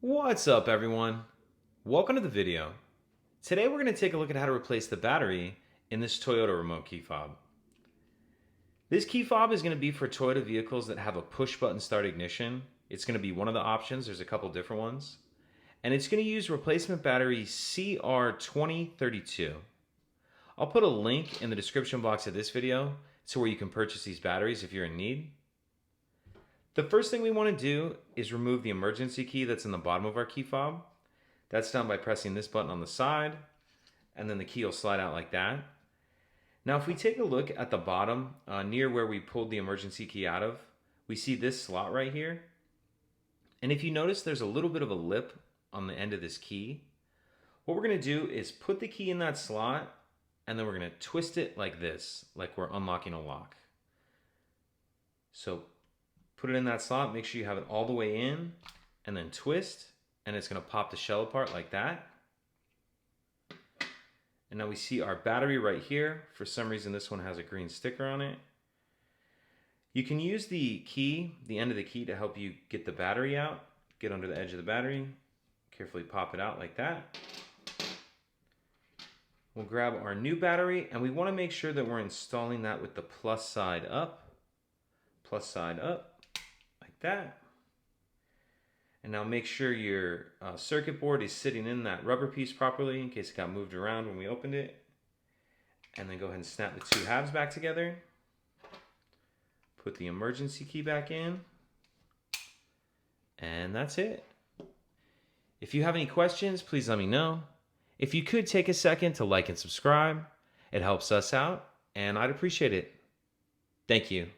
What's up, everyone? Welcome to the video. Today we're going to take a look at how to replace the battery in this Toyota remote key fob. This key fob is going to be for Toyota vehicles that have a push button start ignition. It's going to be one of the options. There's a couple different ones. And it's going to use replacement battery CR2032. I'll put a link in the description box of this video to where you can purchase these batteries if you're in need. The first thing we want to do is remove the emergency key that's in the bottom of our key fob. That's done by pressing this button on the side, and then the key will slide out like that. Now if we take a look at the bottom, near where we pulled the emergency key out of, we see this slot right here. And if you notice, there's a little bit of a lip on the end of this key. What we're going to do is put the key in that slot, and then we're going to twist it like this, like we're unlocking a lock. So put it in that slot, make sure you have it all the way in, and then twist, and it's going to pop the shell apart like that. And now we see our battery right here. For some reason this one has a green sticker on it. You can use the key, the end of the key, to help you get the battery out. Get under the edge of the battery, carefully pop it out like that. We'll grab our new battery, and we want to make sure that we're installing that with the plus side up, like that. And now make sure your circuit board is sitting in that rubber piece properly in case it got moved around when we opened it. And then go ahead and snap the two halves back together. Put the emergency key back in. And that's it. If you have any questions, please let me know. If you could take a second to like and subscribe, it helps us out, and I'd appreciate it. Thank you.